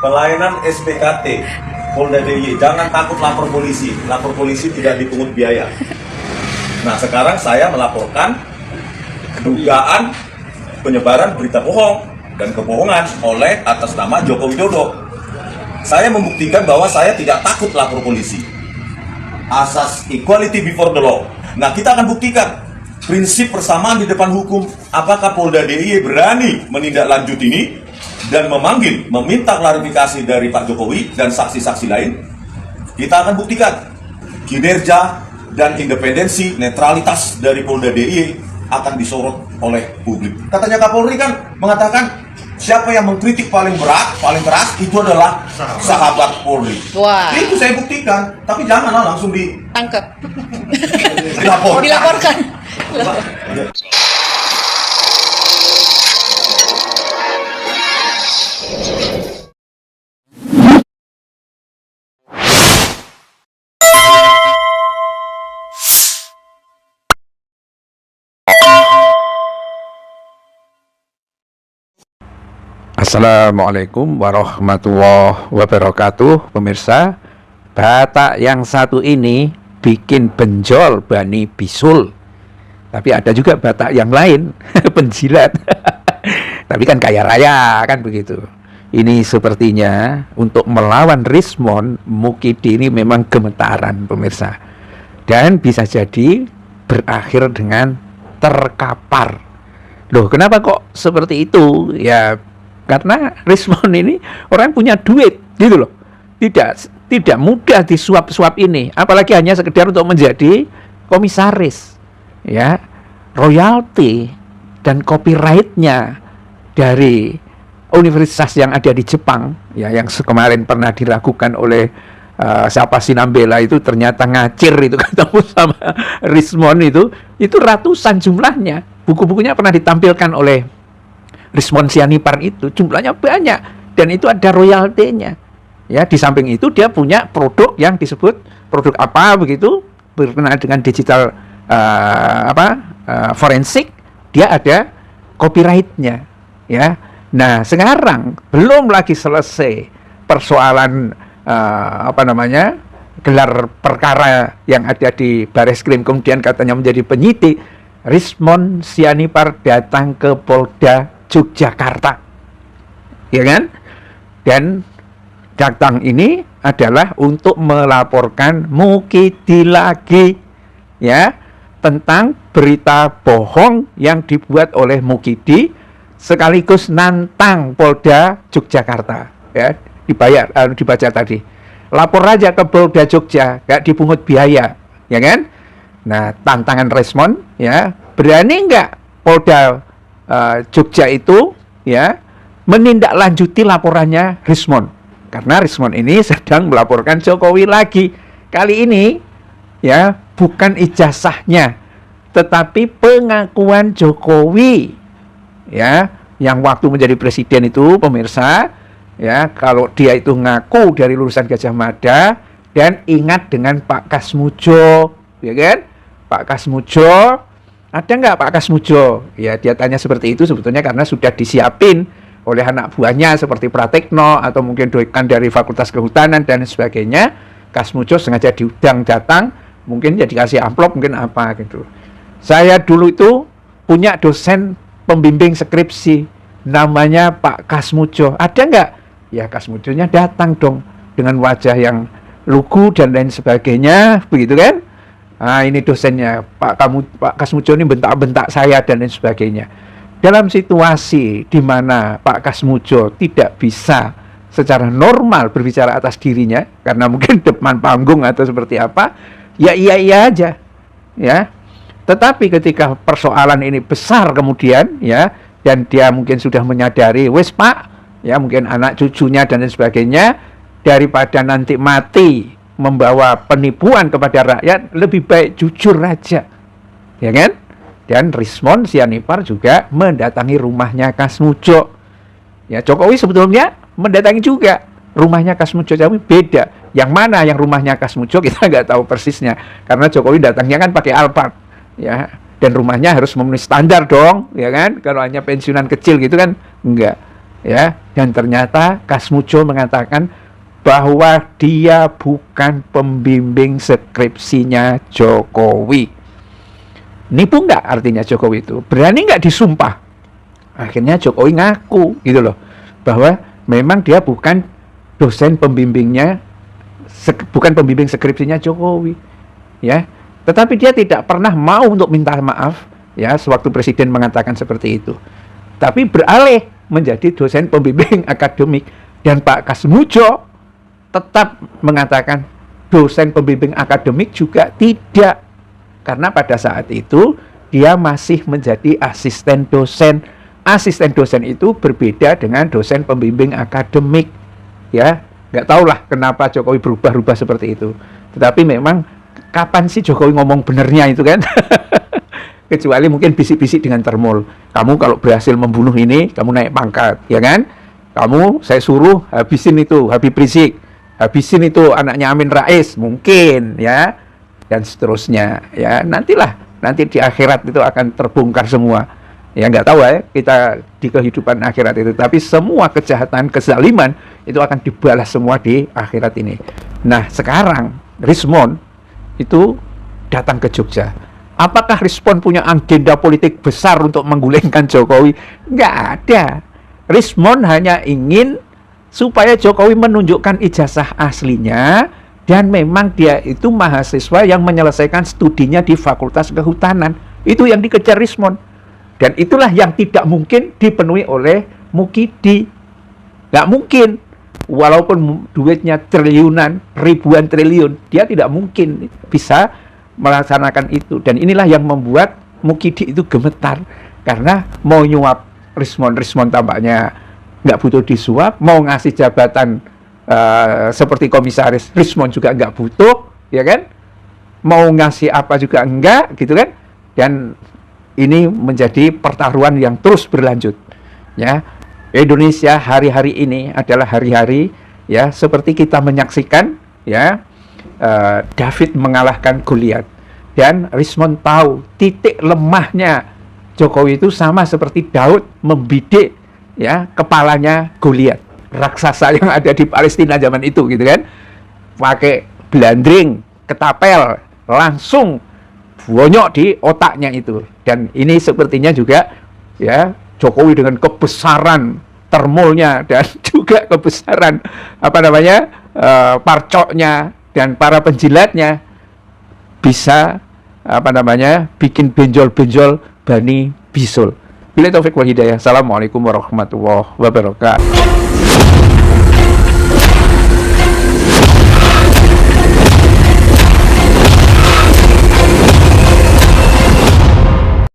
Pelayanan SPKT Polda DIY, jangan takut lapor polisi. Lapor polisi tidak dipungut biaya. Nah, sekarang saya melaporkan dugaan penyebaran berita bohong dan kebohongan oleh atas nama Joko Widodo. Saya membuktikan bahwa saya tidak takut lapor polisi. Asas equality before the law. Nah, kita akan buktikan prinsip persamaan di depan hukum. Apakah Polda DIY berani menindaklanjuti ini dan meminta klarifikasi dari Pak Jokowi dan saksi-saksi lain? Kita akan buktikan kinerja dan independensi, netralitas dari Polda DIY akan disorot oleh publik. Katanya Kapolri kan mengatakan siapa yang mengkritik paling berat, paling keras itu adalah sahabat Polri. Wah. Itu saya buktikan, tapi janganlah langsung Tangkap. dilaporkan. Dilaporkan. Assalamualaikum warahmatullahi wabarakatuh. Pemirsa, Batak yang satu ini bikin benjol Bani Bisul. Tapi ada juga Batak yang lain penjilat. Tapi kan kaya raya, kan begitu. Ini sepertinya untuk melawan Rismon, Mukidi ini memang gemetaran, pemirsa. Dan bisa jadi berakhir dengan terkapar. Loh, kenapa kok seperti itu? Ya, karena Rismon ini orang punya duit, gitu loh. Tidak mudah disuap-suap ini, apalagi hanya sekedar untuk menjadi komisaris, ya. Royalti dan copyrightnya dari universitas yang ada di Jepang, ya, yang kemarin pernah diragukan oleh siapa Sinambela itu ternyata ngacir itu ketemu sama Rismon itu ratusan jumlahnya. Buku-bukunya pernah ditampilkan oleh Rismon Sianipar itu jumlahnya banyak dan itu ada royaltinya. Ya, di samping itu dia punya produk yang disebut produk apa begitu berkenaan dengan digital forensik, dia ada copyrightnya, ya. Nah, sekarang belum lagi selesai persoalan gelar perkara yang ada di Bareskrim kemudian katanya menjadi penyidik. Rismon Sianipar datang ke Polda Yogyakarta, ya kan? Dan datang ini adalah untuk melaporkan Mukidi lagi, ya, tentang berita bohong yang dibuat oleh Mukidi, sekaligus nantang Polda Yogyakarta, ya, dibaca tadi. Lapor aja ke Polda Jogja, gak dipungut biaya, ya kan? Nah, tantangan Rismon, ya, berani nggak Polda Jogja itu, ya, menindaklanjuti laporannya Rismon, karena Rismon ini sedang melaporkan Jokowi lagi. Kali ini, ya, bukan ijazahnya, tetapi pengakuan Jokowi, ya, yang waktu menjadi presiden itu, pemirsa, ya, kalau dia itu ngaku dari lulusan Gajah Mada dan ingat dengan Pak Kasmujo, ya kan? Pak Kasmujo, ada nggak Pak Kasmujo? Ya, dia tanya seperti itu sebetulnya karena sudah disiapin oleh anak buahnya seperti Pratekno atau mungkin doikan dari Fakultas Kehutanan dan sebagainya. Kasmujo sengaja diundang datang, mungkin jadi kasih amplop, mungkin apa gitu. Saya dulu itu punya dosen pembimbing skripsi, namanya Pak Kasmujo. Ada nggak? Ya, Kasmujonya datang dong dengan wajah yang lugu dan lain sebagainya, begitu kan? Nah, ini dosennya, Pak Kasmujo ini bentak-bentak saya dan lain sebagainya. Dalam situasi di mana Pak Kasmujo tidak bisa secara normal berbicara atas dirinya, karena mungkin depan panggung atau seperti apa, ya iya aja, ya. Tetapi ketika persoalan ini besar kemudian, ya, dan dia mungkin sudah menyadari, wes Pak, ya, mungkin anak cucunya dan lain sebagainya, daripada nanti mati membawa penipuan kepada rakyat, lebih baik jujur aja, ya kan? Dan Rismon Sianipar juga mendatangi rumahnya Kasmujo. Ya, Jokowi sebetulnya mendatangi juga rumahnya Kasmujo, tapi beda. Yang mana yang rumahnya Kasmujo kita nggak tahu persisnya, karena Jokowi datangnya kan pakai Alphard, ya, dan rumahnya harus memenuhi standar dong, ya kan? Kalau hanya pensiunan kecil gitu kan enggak. ya, dan ternyata Kasmujo mengatakan bahwa dia bukan pembimbing skripsinya Jokowi. Nipu nggak artinya Jokowi itu? Berani nggak disumpah? Akhirnya Jokowi ngaku gitu loh, bahwa memang dia bukan dosen pembimbingnya, bukan pembimbing skripsinya Jokowi, ya. Tetapi dia tidak pernah mau untuk minta maaf, ya, sewaktu presiden mengatakan seperti itu. Tapi beralih menjadi dosen pembimbing akademik, dan Pak Kasmujo tetap mengatakan dosen pembimbing akademik juga tidak, karena pada saat itu dia masih menjadi asisten dosen. Asisten dosen itu berbeda dengan dosen pembimbing akademik, ya. Nggak tahulah kenapa Jokowi berubah-ubah seperti itu. Tetapi memang kapan sih Jokowi ngomong benernya itu kan? Kecuali mungkin bisik-bisik dengan termul. Kamu kalau berhasil membunuh ini, kamu naik pangkat, ya kan? Kamu, saya suruh habisin itu Habib Rizik, habisin itu anaknya Amin Rais, mungkin, ya, dan seterusnya, ya. Nanti di akhirat itu akan terbongkar semua. Ya nggak tahu ya kita di kehidupan akhirat itu, tapi semua kejahatan, kezaliman itu akan dibalas semua di akhirat ini. Nah sekarang Rismon itu datang ke Jogja. Apakah Rismon punya agenda politik besar untuk menggulingkan Jokowi? Nggak ada. Rismon hanya ingin supaya Jokowi menunjukkan ijazah aslinya, dan memang dia itu mahasiswa yang menyelesaikan studinya di Fakultas Kehutanan. Itu yang dikejar Rismon. Dan itulah yang tidak mungkin dipenuhi oleh Mukidi. Nggak mungkin. Walaupun duitnya triliunan, ribuan triliun, dia tidak mungkin bisa melaksanakan itu. Dan inilah yang membuat Mukidi itu gemetar. Karena mau nyuap Rismon tampaknya nggak butuh disuap. Mau ngasih jabatan seperti komisaris, Rismon juga nggak butuh, ya kan? Mau ngasih apa juga enggak, gitu kan? Dan ini menjadi pertaruhan yang terus berlanjut, ya. Indonesia hari-hari ini adalah hari-hari, ya, seperti kita menyaksikan, ya, David mengalahkan Goliat, dan Rismon tahu titik lemahnya Jokowi itu sama seperti Daud membidik, ya, kepalanya Goliat, raksasa yang ada di Palestina zaman itu, gitu kan, pakai blandring, ketapel, langsung bonyok di otaknya itu. Dan ini sepertinya juga, ya, Jokowi dengan kebesaran termolnya dan juga kebesaran parcoknya dan para penjilatnya bisa bikin benjol-benjol Bani Bisul. Bila taufik wal hidayah. Assalamualaikum warahmatullahi wabarakatuh.